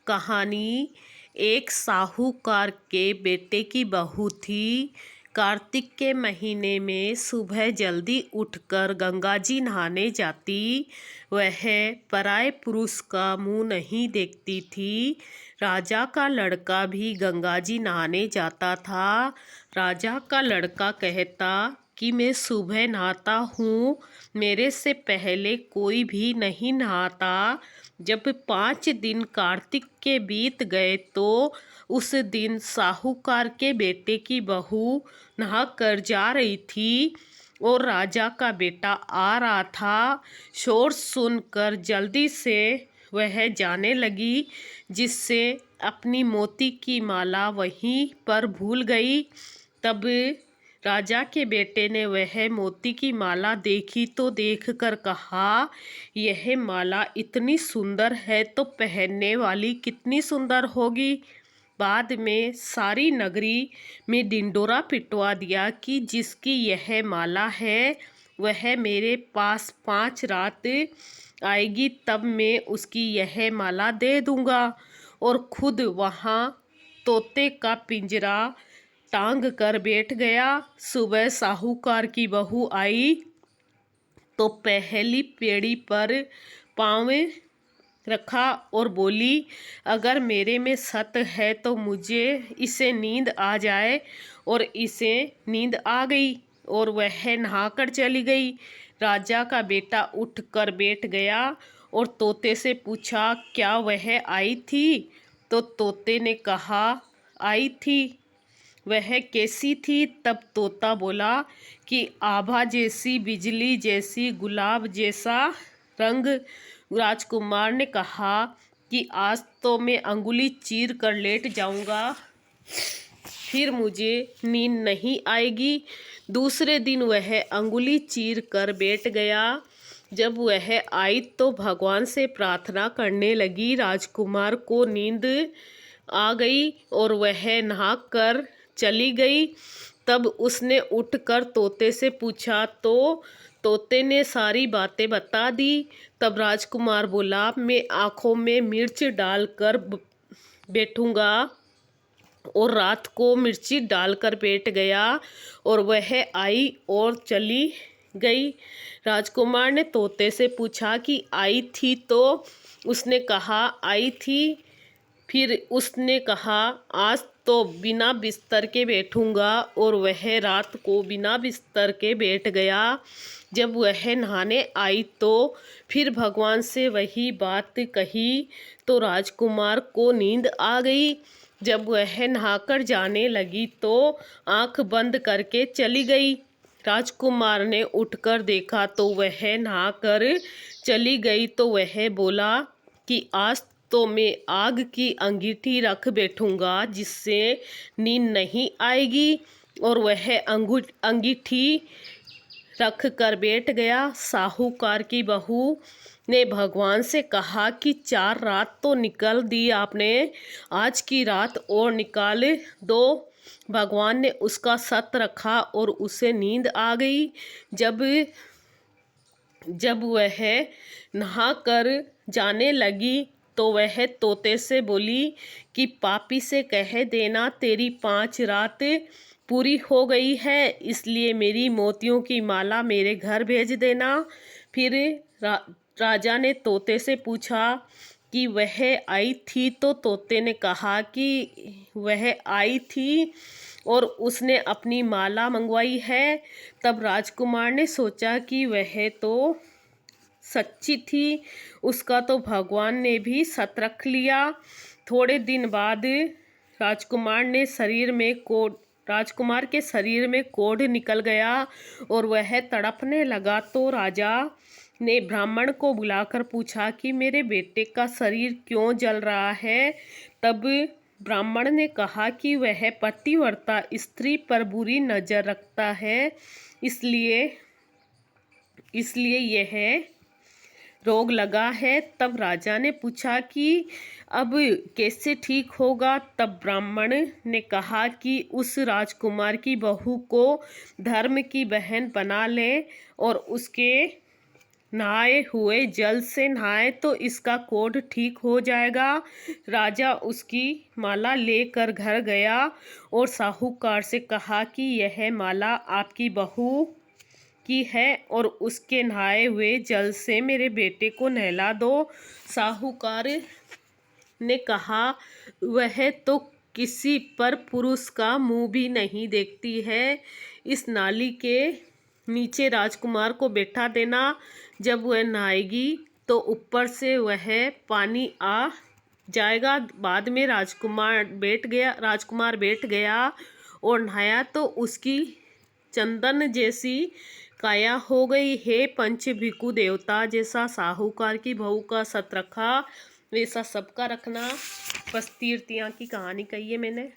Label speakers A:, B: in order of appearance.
A: कहानी। एक साहूकार के बेटे की बहू थी। कार्तिक के महीने में सुबह जल्दी उठकर गंगा जी नहाने जाती। वह पराये पुरुष का मुंह नहीं देखती थी। राजा का लड़का भी गंगा जी नहाने जाता था। राजा का लड़का कहता कि मैं सुबह नहाता हूँ, मेरे से पहले कोई भी नहीं नहाता। जब 5 दिन कार्तिक के बीत गए तो उस दिन साहूकार के बेटे की बहू नहा कर जा रही थी और राजा का बेटा आ रहा था। शोर सुनकर जल्दी से वह जाने लगी, जिससे अपनी मोती की माला वहीं पर भूल गई। तब राजा के बेटे ने वह मोती की माला देखी तो देखकर कहा, यह माला इतनी सुंदर है तो पहनने वाली कितनी सुंदर होगी। बाद में सारी नगरी में ढिंढोरा पिटवा दिया कि जिसकी यह माला है वह मेरे पास 5 रात आएगी, तब मैं उसकी यह माला दे दूंगा। और खुद वहाँ तोते का पिंजरा टांग कर बैठ गया। सुबह साहूकार की बहू आई तो पहली पेड़ी पर पाँव रखा और बोली, अगर मेरे में सत है तो मुझे इसे नींद आ जाए। और इसे नींद आ गई और वह नहाकर चली गई। राजा का बेटा उठकर बैठ गया और तोते से पूछा, क्या वह आई थी? तो तोते ने कहा, आई थी। वह कैसी थी? तब तोता बोला कि आभा जैसी, बिजली जैसी, गुलाब जैसा रंग। राजकुमार ने कहा कि आज तो मैं अंगुली चीर कर लेट जाऊंगा, फिर मुझे नींद नहीं आएगी। दूसरे दिन वह अंगुली चीर कर बैठ गया। जब वह आई तो भगवान से प्रार्थना करने लगी। राजकुमार को नींद आ गई और वह नहाकर चली गई। तब उसने उठकर तोते से पूछा तो तोते ने सारी बातें बता दी। तब राजकुमार बोला, मैं आँखों में मिर्च डालकर बैठूंगा। और रात को मिर्ची डालकर बैठ गया और वह आई और चली गई। राजकुमार ने तोते से पूछा कि आई थी? तो उसने कहा, आई थी। फिर उसने कहा, आज तो बिना बिस्तर के बैठूंगा। और वह रात को बिना बिस्तर के बैठ गया। जब वह नहाने आई तो फिर भगवान से वही बात कही तो राजकुमार को नींद आ गई। जब वह नहाकर जाने लगी तो आंख बंद करके चली गई। राजकुमार ने उठकर देखा तो वह नहाकर चली गई। तो वह बोला कि आज तो मैं आग की अंगीठी रख बैठूंगा, जिससे नींद नहीं आएगी। और वह अंगीठी रख कर बैठ गया। साहूकार की बहू ने भगवान से कहा कि 4 रात तो निकाल दी आपने, आज की रात और निकाल दो। भगवान ने उसका सत रखा और उसे नींद आ गई। जब वह नहा कर जाने लगी तो वह तोते से बोली कि पापी से कह देना तेरी 5 रात पूरी हो गई है, इसलिए मेरी मोतियों की माला मेरे घर भेज देना। फिर राजा ने तोते से पूछा कि वह आई थी? तो तोते ने कहा कि वह आई थी और उसने अपनी माला मंगवाई है। तब राजकुमार ने सोचा कि वह तो सच्ची थी, उसका तो भगवान ने भी सत रख लिया। थोड़े दिन बाद राजकुमार के शरीर में कोढ़ निकल गया और वह तड़पने लगा। तो राजा ने ब्राह्मण को बुलाकर पूछा कि मेरे बेटे का शरीर क्यों जल रहा है। तब ब्राह्मण ने कहा कि वह पतिव्रता स्त्री पर बुरी नज़र रखता है, इसलिए यह रोग लगा है। तब राजा ने पूछा कि अब कैसे ठीक होगा। तब ब्राह्मण ने कहा कि उस राजकुमार की बहू को धर्म की बहन बना ले और उसके नहाए हुए जल से नहाए तो इसका कोढ़ ठीक हो जाएगा। राजा उसकी माला लेकर घर गया और साहूकार से कहा कि यह माला आपकी बहू की है और उसके नहाए हुए जल से मेरे बेटे को नहला दो। साहूकार ने कहा, वह तो किसी पर पुरुष का मुंह भी नहीं देखती है। इस नाली के नीचे राजकुमार को बैठा देना। जब वह नहाएगी तो ऊपर से वह पानी आ जाएगा। बाद में राजकुमार बैठ गया और नहाया तो उसकी चंदन जैसी काया हो गई। हे पंच भिखु देवता, जैसा साहूकार की बहू का सत रखा वैसा सबका रखना। बस तीर्थ यहाँ की कहानी कही है मैंने।